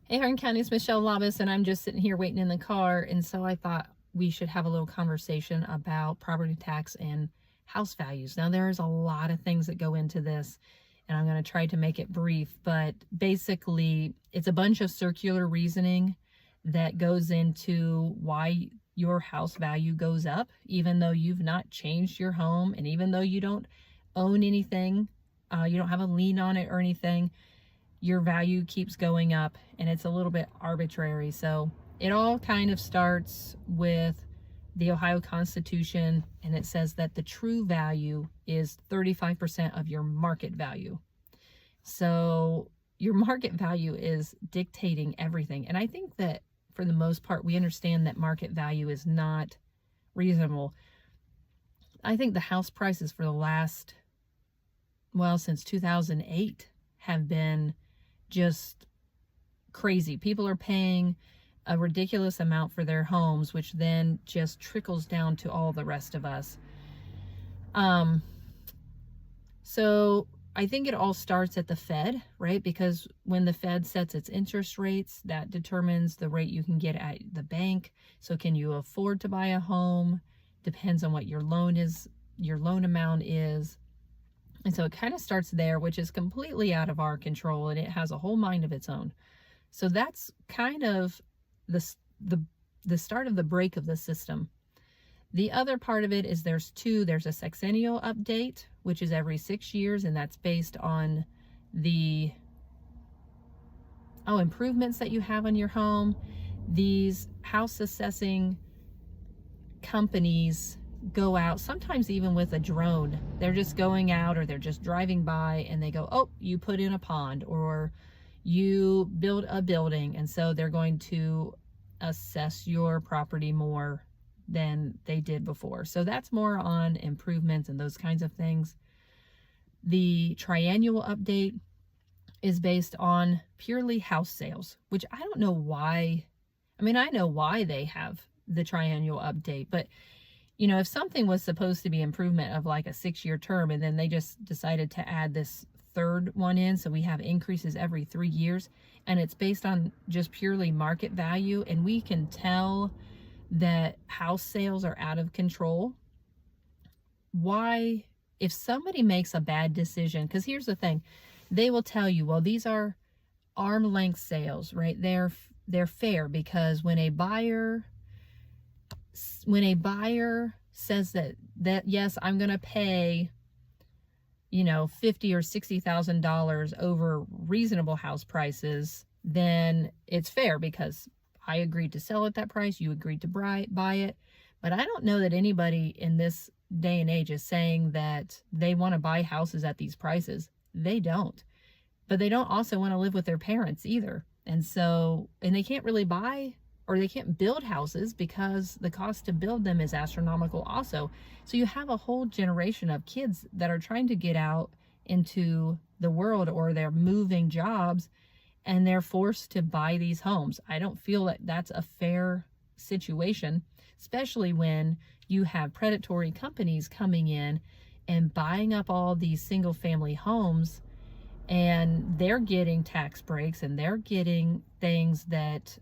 Hey, Hardin County, it's Michelle Labus, and I'm just sitting here waiting in the car. And so I thought we should have a little conversation about property tax and house values. Now, there's a lot of things that go into this, and I'm going to try to make it brief. But basically, it's a bunch of circular reasoning that goes into why your house value goes up, even though you've not changed your home, and even though you don't own anything, you don't have a lien on it or anything, your value keeps going up, and it's a little bit arbitrary. So it all kind of starts with the Ohio Constitution, and it says that the true value is 35% of your market value. So your market value is dictating everything. And I think that for the most part, we understand that market value is not reasonable. I think the house prices for the last, since 2008 have been just crazy. People are paying a ridiculous amount for their homes, which then just trickles down to all the rest of us. So I think it all starts at the Fed, right? Because when the Fed sets its interest rates, that determines the rate you can get at the bank. So can you afford to buy a home? Depends on what your loan amount is. And so it kind of starts there, which is completely out of our control, and it has a whole mind of its own. So that's kind of the start of the break of the system. The other part of it is there's a sexennial update, which is every 6 years, and that's based on the improvements that you have on your home. These house assessing companies go out, sometimes even with a drone. They're just going out, or they're just driving by, and they go, oh, you put in a pond, or you build a building, and so they're going to assess your property more than they did before. So that's more on improvements and those kinds of things. The triennial update is based on purely house sales, which I don't know why. I mean, I know why they have the triennial update, but if something was supposed to be improvement of like a 6-year term, and then they just decided to add this third one in, so we have increases every 3 years, and it's based on just purely market value, and we can tell that house sales are out of control. Why, if somebody makes a bad decision, because here's the thing, they will tell you, well, these are arm length sales, right? They're fair, because when a buyer says that yes, I'm going to pay, $50,000 or $60,000 over reasonable house prices, then it's fair because I agreed to sell at that price, you agreed to buy it. But I don't know that anybody in this day and age is saying that they want to buy houses at these prices. They don't. But they don't also want to live with their parents either. And they can't really buy, or they can't build houses because the cost to build them is astronomical also. So you have a whole generation of kids that are trying to get out into the world, or they're moving jobs, and they're forced to buy these homes. I don't feel that that's a fair situation, especially when you have predatory companies coming in and buying up all these single family homes, and they're getting tax breaks, and they're getting things that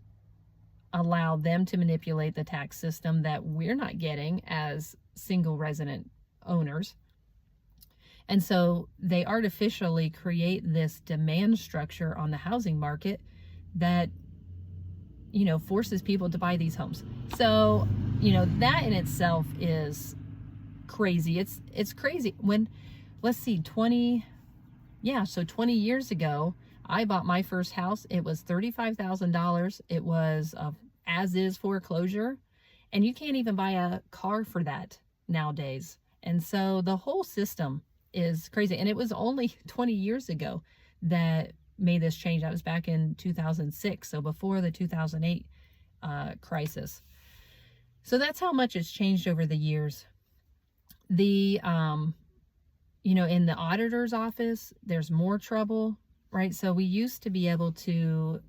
allow them to manipulate the tax system that we're not getting as single resident owners. And so they artificially create this demand structure on the housing market that, forces people to buy these homes. So, that in itself is crazy. It's crazy. When, let's see, 20 years ago, I bought my first house. It was $35,000. It was a as-is foreclosure, and you can't even buy a car for that nowadays. And so the whole system is crazy. And it was only 20 years ago that made this change. That was back in 2006, so before the 2008 crisis. So that's how much it's changed over the years. The in the auditor's office, there's more trouble, right? So we used to be able to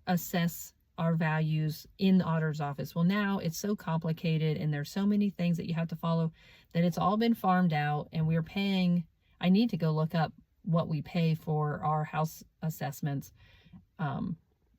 assess our values in the auditor's office. Well, now it's so complicated, and there's so many things that you have to follow, that it's all been farmed out, and we're paying. I need to go look up what we pay for our house assessments.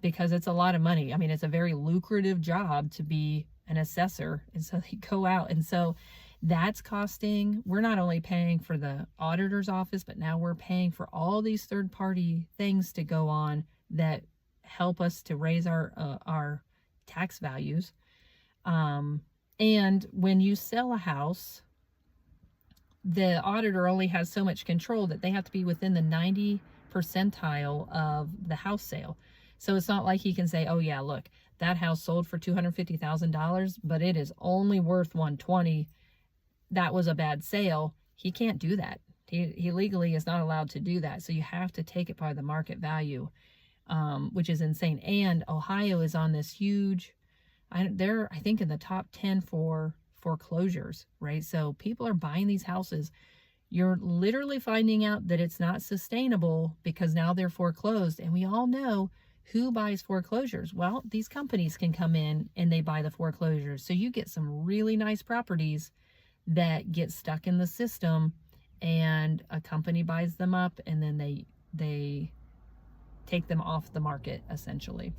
because it's a lot of money. I mean, it's a very lucrative job to be an assessor. And so they go out. And so that's costing, we're not only paying for the auditor's office, but now we're paying for all these third party things to go on that help us to raise our tax values. And when you sell a house, the auditor only has so much control that they have to be within the 90 percentile of the house sale. So it's not like he can say, oh yeah, look, that house sold for $250,000, but it is only worth $120,000. That was a bad sale. He can't do that. He legally is not allowed to do that. So you have to take it by the market value, which is insane. And Ohio is on this huge, they're, I think, in the top 10 for foreclosures, right? So people are buying these houses. You're literally finding out that it's not sustainable because now they're foreclosed. And we all know who buys foreclosures. Well, these companies can come in and they buy the foreclosures. So you get some really nice properties that get stuck in the system, and a company buys them up, and then they take them off the market, essentially.